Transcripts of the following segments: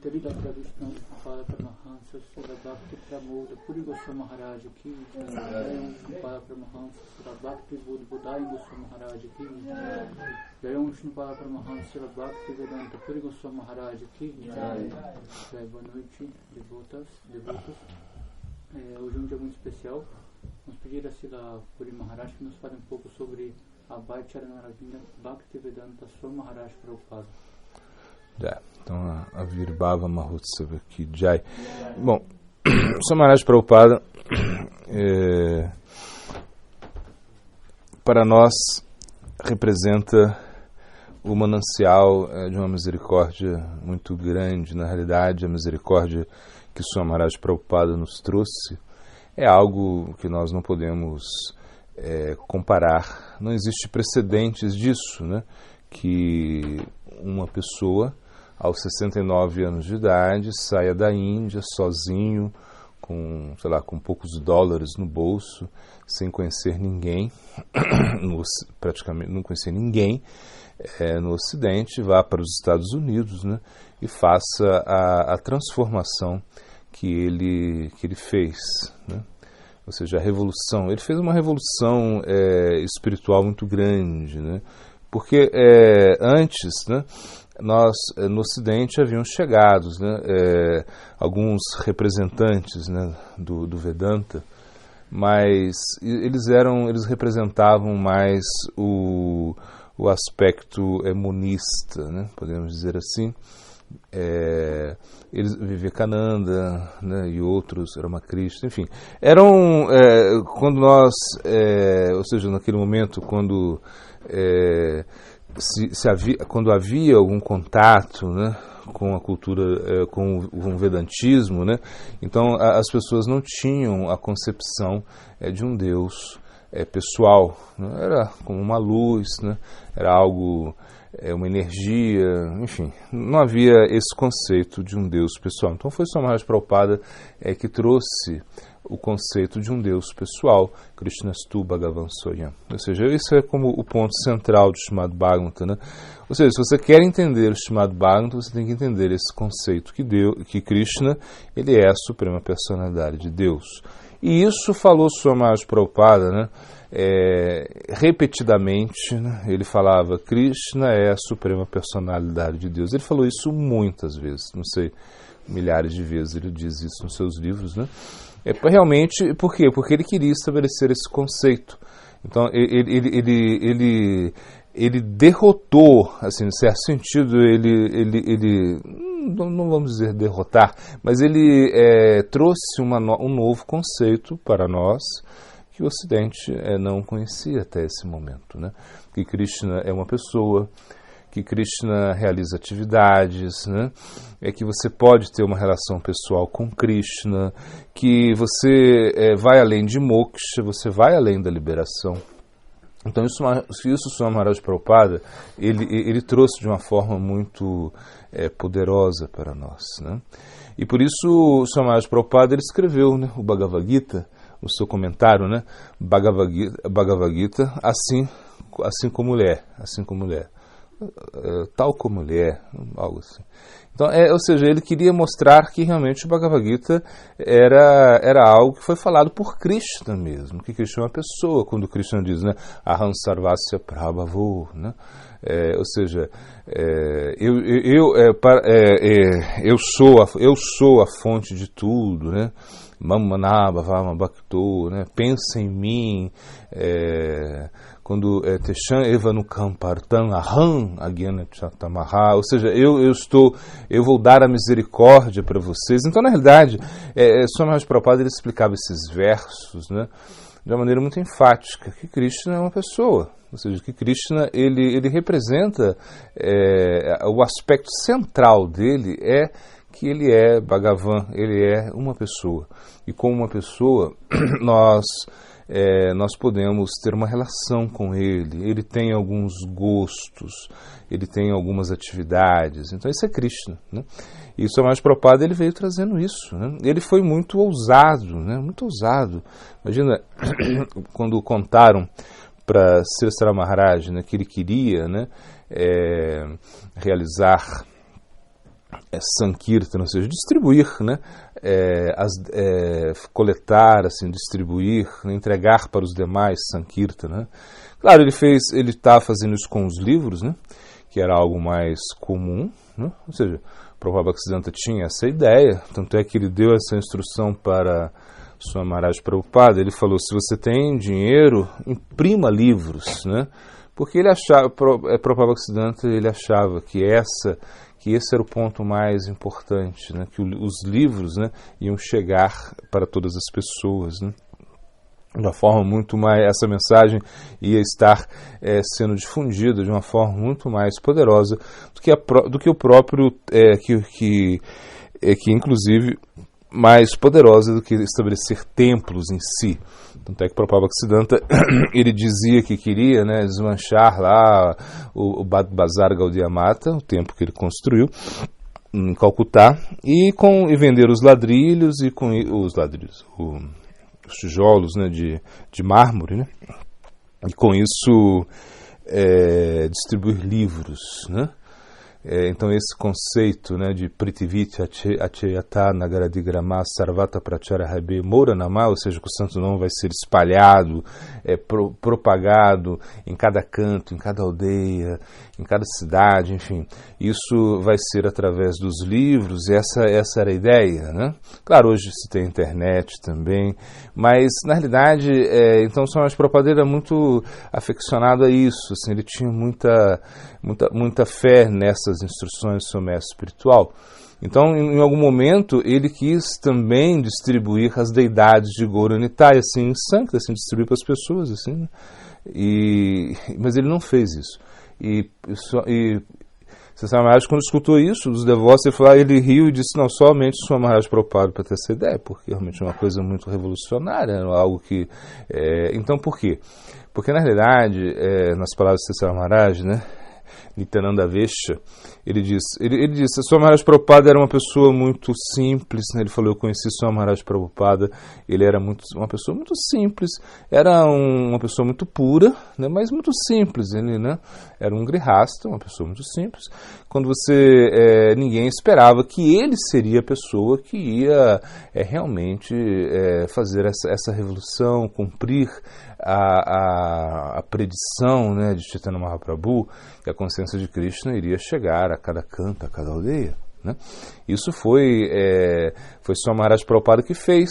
Srila Prabhupada Paramahansa Srila Bhakti Pramoda Puri Goswami Maharaj Ki Jai Shnupada Paramahansa Srila Bhakti Budbudai Goswami Maharaj Ki Jai Shnupada Paramahansa Srila Bhakti Vedanta Puri Goswami Maharaj Ki Jai. Boa noite, devotos. Hoje é um dia muito especial. Vamos pedir a Srila Puri Maharaj que nos fale um pouco sobre a Bhaicharanaravina Bhakti Vedanta Swami Maharaj Prabhupada. Então a Virbhava Mahotsava aqui, Jai. Bom, Swami Maharaj Prabhupada para nós representa o manancial de uma misericórdia muito grande. Na realidade, a misericórdia que Swami Maharaj Prabhupada nos trouxe é algo que nós não podemos comparar. Não existe precedentes disso, né? Que uma pessoa aos 69 anos de idade saia da Índia sozinho, com poucos dólares no bolso, sem conhecer ninguém, praticamente não conhecer ninguém no Ocidente, vá para os Estados Unidos, né, e faça a transformação que ele fez, né? Ou seja, a revolução. Ele fez uma revolução espiritual muito grande, né? Porque antes, né, nós no Ocidente haviam chegados, né, alguns representantes, né, do Vedanta, mas eles representavam mais o aspecto monista, né, podemos dizer assim. Vivekananda, né, e outros, Ramakrishna, enfim, eram quando nós, ou seja, naquele momento quando quando havia algum contato, né, com a cultura, com o vedantismo, né, então as pessoas não tinham a concepção de um Deus pessoal, né, era como uma luz, né, era algo, uma energia, enfim, não havia esse conceito de um Deus pessoal. Então foi Swami Maharaj Prabhupada que trouxe o conceito de um Deus pessoal, Krishnastu Bhagavan Soyam. Ou seja, isso é como o ponto central do Srimad Bhagavatam, né? Ou seja, se você quer entender o Srimad Bhagavatam, você tem que entender esse conceito que Krishna, ele é a suprema personalidade de Deus. E isso falou Swami Maharaj Prabhupada, né? Repetidamente, né? Ele falava, Krishna é a suprema personalidade de Deus. Ele falou isso muitas vezes, não sei, milhares de vezes ele diz isso nos seus livros, né? Realmente, por quê? Porque ele queria estabelecer esse conceito. Então, ele derrotou, assim, em certo sentido, ele não vamos dizer derrotar, mas ele trouxe um novo conceito para nós, que o Ocidente não conhecia até esse momento, né? Que Krishna é uma pessoa, que Krishna realiza atividades, né? Que você pode ter uma relação pessoal com Krishna, que você vai além de moksha, você vai além da liberação. Então isso Swami Maharaj Prabhupada ele trouxe de uma forma muito poderosa para nós, né? E por isso o Swami Maharaj Prabhupada ele escreveu, né, o Bhagavad Gita, o seu comentário, né, Bhagavad Gita, assim como ele é, tal como ele é, algo assim. Então, ou seja, ele queria mostrar que realmente o Bhagavad Gita era algo que foi falado por Krishna mesmo, que Krishna é uma pessoa, quando Krishna diz, né, Aham Sarvasya Prabhavo, né, ou seja, eu sou a fonte de tudo, né, Mamanaba Vama Bhakto, né, pensa em mim, quando Teshan Eva no Kampartan Aham Agyana Chatamaha, ou seja, eu vou dar a misericórdia para vocês. Então, na realidade, Swami Maharaj Prabhupada ele explicava esses versos, né, de uma maneira muito enfática, que Krishna é uma pessoa, ou seja, que Krishna ele representa o aspecto central dele que ele é Bhagavan, ele é uma pessoa. E como uma pessoa, nós podemos ter uma relação com ele. Ele tem alguns gostos, ele tem algumas atividades. Então isso é Krishna, né? E o Swami Maharaj Prabhupada ele veio trazendo isso, né? Ele foi muito ousado, né? Muito ousado. Imagina quando contaram para Sri Maharaj, né, que ele queria, né, realizar Sankirtan, ou seja, distribuir, né, coletar, assim, distribuir, né, entregar para os demais Sankirtan, né. Claro, ele está fazendo isso com os livros, né, que era algo mais comum, né, ou seja, Prabhupada Bhaktisiddhanta tinha essa ideia, tanto é que ele deu essa instrução para Swami Maharaj Prabhupada. Ele falou: se você tem dinheiro, imprima livros, né, porque ele achava, Prabhupada Bhaktisiddhanta, ele achava que esse era o ponto mais importante, né, que os livros, né, iam chegar para todas as pessoas, né, de uma forma muito mais, essa mensagem ia estar sendo difundida de uma forma muito mais poderosa do que o próprio, que inclusive mais poderosa do que estabelecer templos em si. Tanto é que o Prabhupada Bhaktisiddhanta, ele dizia que queria, né, desmanchar lá o Bazar Gaudiya Mata, o templo que ele construiu em Calcutá, e vender os ladrilhos e com os tijolos, né, de mármore, né, e com isso distribuir livros, né. Então esse conceito, né, de Prithiviti Acheyata Nagaradigrama Sarvata Prachara Habe Moranama, ou seja, que o santo nome vai ser espalhado, propagado em cada canto, em cada aldeia, em cada cidade, enfim, isso vai ser através dos livros. Essa era a ideia, né? Claro, hoje se tem internet também, mas na realidade, então o Swami Maharaj Prabhupada era muito aficionado a isso, assim, ele tinha muita fé nessas instruções sobre o mestre espiritual. Então, em algum momento, ele quis também distribuir as deidades de Gaura-Nitai, assim, em Sankta, assim, distribuir para as pessoas, assim, né? Mas ele não fez isso. E Swami Maharaj, quando escutou isso dos devotos, ele riu e disse: não, somente o Swami Maharaj Prabhupada para ter essa ideia, porque realmente é uma coisa muito revolucionária, algo que... Então, por quê? Porque, na realidade, nas palavras de Swami Maharaj, né, Nityananda Vesha, ele disse, Swami Maharaj Prabhupada era uma pessoa muito simples, né? Ele falou: eu conheci Swami Maharaj Prabhupada, ele era uma pessoa muito simples, era uma pessoa muito pura, né? Mas muito simples, ele, né, era um grihasta, uma pessoa muito simples, quando ninguém esperava que ele seria a pessoa que ia realmente fazer essa revolução, cumprir a predição, né, de Chaitanya Mahaprabhu, que a consciência de Krishna iria chegar a cada canto, a cada aldeia, né? Isso foi Swami Maharaj Prabhupada que fez,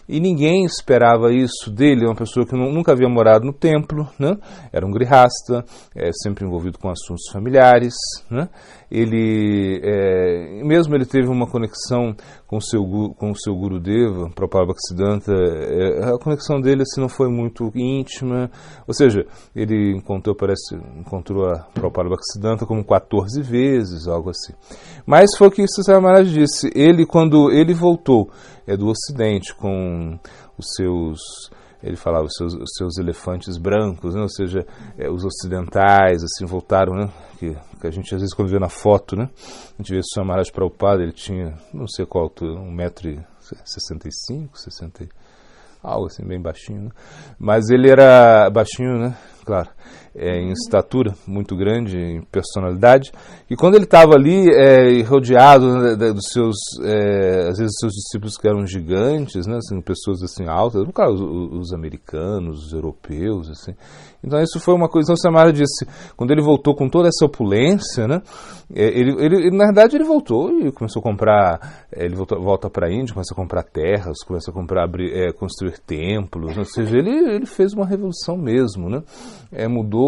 e ninguém esperava isso dele. É uma pessoa que nunca havia morado no templo, né? Era um grihasta, sempre envolvido com assuntos familiares, né? Mesmo ele teve uma conexão com o seu Gurudeva, Prabhupada Bhaktisiddhanta, a conexão dele assim, não foi muito íntima, ou seja, ele encontrou a Prabhupada Bhaktisiddhanta como 14 vezes, algo assim. Mas foi o que Swami Maharaj disse, quando ele voltou do Ocidente com os seus... Ele falava os seus elefantes brancos, né? Ou seja, os ocidentais assim voltaram, né? Que a gente às vezes quando vê na foto, né? A gente vê o Swami Maharaj Prabhupada, ele tinha, não sei qual altura, 1,65m, 60, algo assim, bem baixinho, né? Mas ele era baixinho, né? Claro, em estatura, muito grande, em personalidade. E quando ele estava ali, rodeado, né, dos seus, às vezes, seus discípulos que eram gigantes, né, assim, pessoas assim altas, no caso, os americanos, os europeus, assim. Então isso foi uma coisa. Então, Swami Maharaj disse, quando ele voltou com toda essa opulência, né, ele na verdade ele voltou e começou a comprar, ele volta para a Índia, começa a comprar terras, começa a construir templos, né, ou seja, ele fez uma revolução mesmo, né, mudou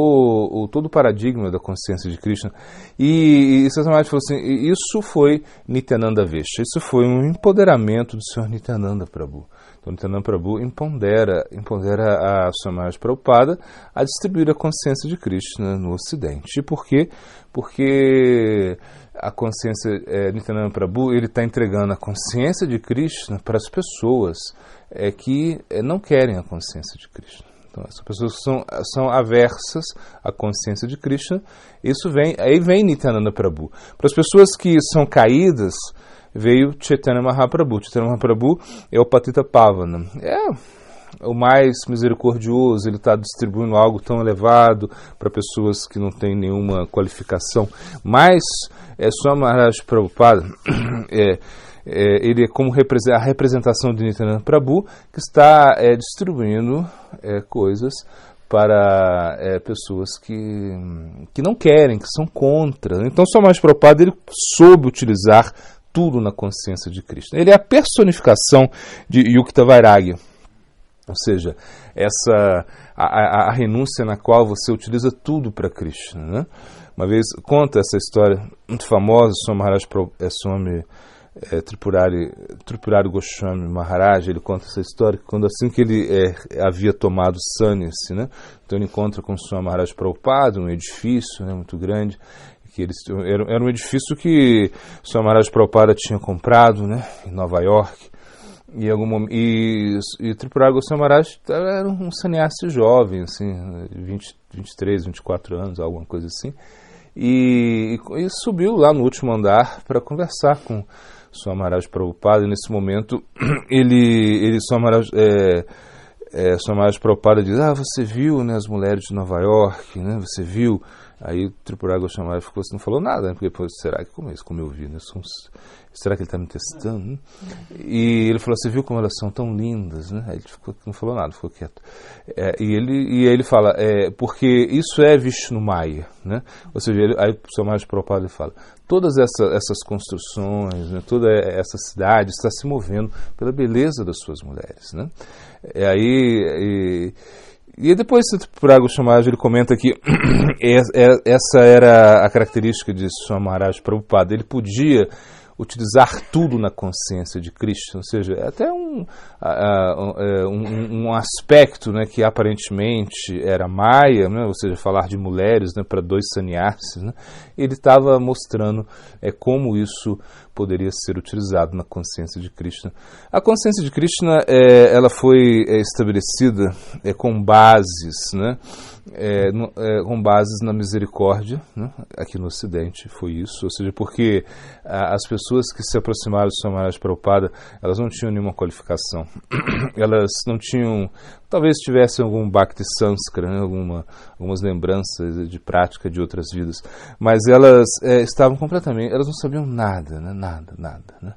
todo o paradigma da consciência de Krishna. E Swami Maharaj falou assim, isso foi Nityananda Vesha, isso foi um empoderamento do Senhor Nityananda Prabhu. Então Nityananda Prabhu empodera a Swami Maharaj Prabhupada a distribuir a consciência de Krishna no Ocidente. E por quê? Porque a consciência, Nityananda Prabhu, ele está entregando a consciência de Krishna para as pessoas que não querem a consciência de Krishna. Então, essas pessoas que são aversas à consciência de Krishna, aí vem Nityananda Prabhu. Para as pessoas que são caídas, veio Chaitanya Mahaprabhu. Chaitanya Mahaprabhu é o Patita Pavana. o mais misericordioso, ele está distribuindo algo tão elevado para pessoas que não têm nenhuma qualificação. Mas Swami Maharaj Prabhupada ele é como a representação de Nityananda Prabhu, que está distribuindo coisas para pessoas que não querem, que são contra. Então, Swami Maharaj Prabhupada ele soube utilizar tudo na consciência de Krishna. Ele é a personificação de Yukta Vairagya, ou seja, a renúncia na qual você utiliza tudo para Krishna, né? Uma vez conta essa história muito famosa, Swami Tripurari Goswami Maharaj, ele conta essa história, quando assim que ele havia tomado sannyasi, né? Então ele encontra com o Swami Maharaj Prabhupada, um edifício, né, muito grande, que era um edifício que o Swami Maharaj Prabhupada tinha comprado, né, em Nova York, e Tripurari Goswami Maharaj era um sannyasi jovem, assim, 23, 24 anos, alguma coisa assim, e subiu lá no último andar para conversar com Swami Maharaj Prabhupada. E nesse momento Swami Maharaj Prabhupada diz: você viu, né, as mulheres de Nova York, né, você viu? Aí Tripurari Goswami Maharaj ficou assim, não falou nada, né, porque depois, será que como eu vi, né, será que ele está me testando? Né? E ele falou: você viu como elas são tão lindas? Né? Aí ele não falou nada, ficou quieto. E aí ele fala, porque isso é Vishnu Maya, né? Ou seja, aí o Swami Maharaj Prabhupada ele fala, todas essas construções, né, toda essa cidade está se movendo pela beleza das suas mulheres, né? E depois o Tripurari Goswami Maharaj ele comenta que essa era a característica de Swami Maharaj Prabhupada. Ele podia utilizar tudo na consciência de Krishna, ou seja, é até um aspecto, né, que aparentemente era Maya, né, ou seja, falar de mulheres, né, para dois sannyasis, né, ele estava mostrando como isso poderia ser utilizado na consciência de Krishna. A consciência de Krishna ela foi estabelecida com bases, né, com bases na misericórdia, né? Aqui no Ocidente foi isso, ou seja, porque as pessoas que se aproximaram de Swami Maharaj Prabhupada, elas não tinham nenhuma qualificação, elas não tinham, talvez tivessem algum bhakti sanskara, né? Algumas lembranças de prática de outras vidas, mas elas estavam completamente, elas não sabiam nada, né? Nada, né?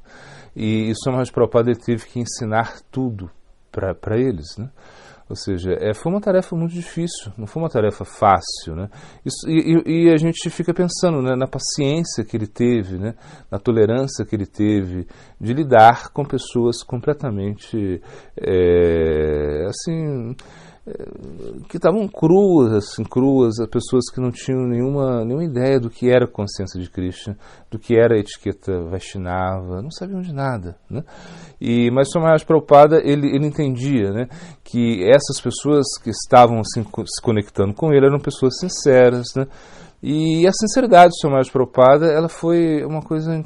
E Swami Maharaj Prabhupada teve que ensinar tudo para eles, né? Ou seja, foi uma tarefa muito difícil, não foi uma tarefa fácil, né? E a gente fica pensando, né, na paciência que ele teve, né, na tolerância que ele teve de lidar com pessoas completamente, assim, que estavam cruas, as pessoas que não tinham nenhuma ideia do que era a consciência de Krishna, do que era a etiqueta Vaishnava, não sabiam de nada, né? Mas Swami Maharaj Prabhupada, ele entendia, né, que essas pessoas que estavam se conectando com ele eram pessoas sinceras, né? E a sinceridade do Swami Maharaj Prabhupada, ela foi uma coisa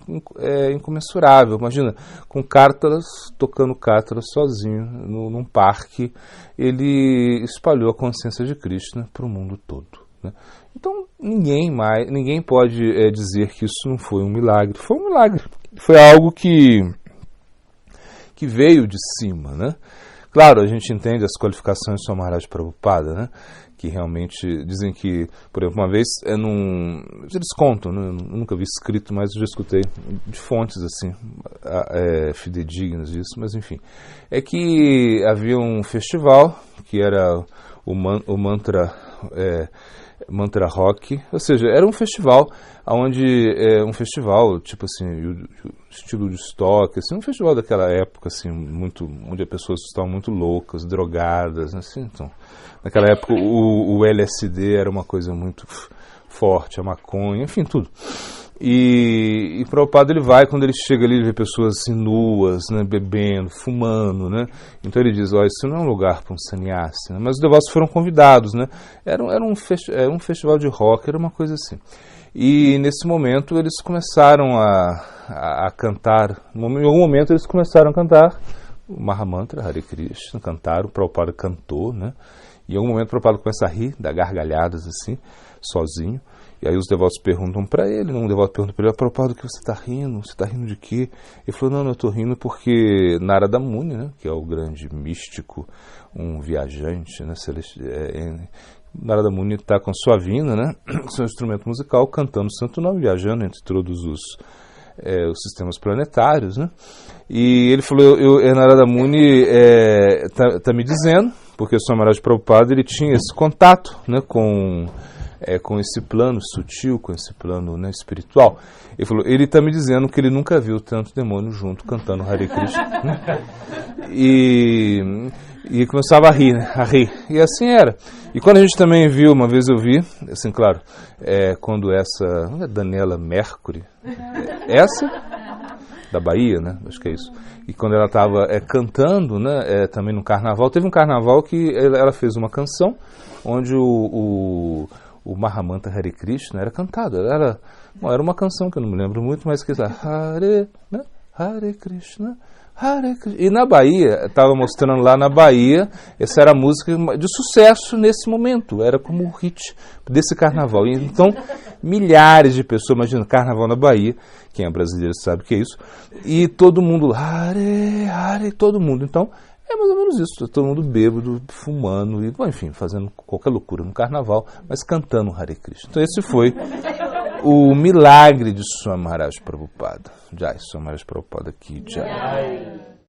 incomensurável. Imagina, com Kártalas, tocando Kártalas sozinho, num parque, ele espalhou a consciência de Krishna para o mundo todo, né? Então, ninguém pode dizer que isso não foi um milagre. Foi um milagre. Foi algo que veio de cima, né? Claro, a gente entende as qualificações do Swami Maharaj Prabhupada, né? Que realmente dizem que, por exemplo, uma vez eles contam, né? Eu nunca vi escrito, mas eu já escutei de fontes assim, fidedignas disso, mas enfim, é que havia um festival que era o Mantra Rock, ou seja, era um festival um festival tipo assim, estilo de estoque, assim, um festival daquela época assim, onde as pessoas estavam muito loucas, drogadas, assim. Então, naquela época o LSD era uma coisa muito forte, a maconha, enfim, tudo. E Prabhupada, ele vai, quando ele chega ali, ele vê pessoas assim nuas, né, bebendo, fumando, né? Então ele diz, isso não é um lugar para um sannyasi, né? Mas os devotos foram convidados, né? Era um festival de rock, era uma coisa assim. E nesse momento eles começaram a cantar, em algum momento eles começaram a cantar o Mahamantra, Hare Krishna, cantaram, o Prabhupada cantou, né? E em algum momento o Prabhupada começa a rir, dar gargalhadas assim, sozinho. E aí os devotos perguntam para ele, um devoto pergunta para ele, Prabhupada, do que você está rindo? Você está rindo de quê? Ele falou, não, eu estou rindo porque Narada Muni, né, que é o grande místico, um viajante, né, Narada Muni está com sua vina, né, seu instrumento musical, cantando o Santo Nome, viajando entre todos os sistemas planetários, né? E ele falou, Narada Muni tá me dizendo, porque o Swami Maharaj Prabhupada ele tinha esse contato, né, com esse plano sutil, com esse plano, né, espiritual. Ele falou, ele está me dizendo que ele nunca viu tanto demônio junto cantando Hare Krishna. Né? E começava a rir, né? A rir. E assim era. E quando a gente também viu, uma vez eu vi, assim, claro, quando essa Daniela Mercury, essa da Bahia, né? Acho que é isso. E quando ela estava cantando, né? Também no carnaval, teve um carnaval que ela fez uma canção onde o Mahamanta Hare Krishna era cantado. Era uma canção que eu não me lembro muito, mas que era Hare, né? Hare Krishna. E na Bahia, estava mostrando lá na Bahia, essa era a música de sucesso nesse momento, era como o hit desse carnaval. E então, milhares de pessoas, imagina, carnaval na Bahia, quem é brasileiro sabe o que é isso, e todo mundo, Hare, todo mundo. Então, é mais ou menos isso, todo mundo bêbado, fumando, e, bom, enfim, fazendo qualquer loucura no carnaval, mas cantando Hare Krishna. Então esse foi o milagre de Swami Maharaj Prabhupada. Jai, Swami Maharaj Prabhupada aqui, Jai.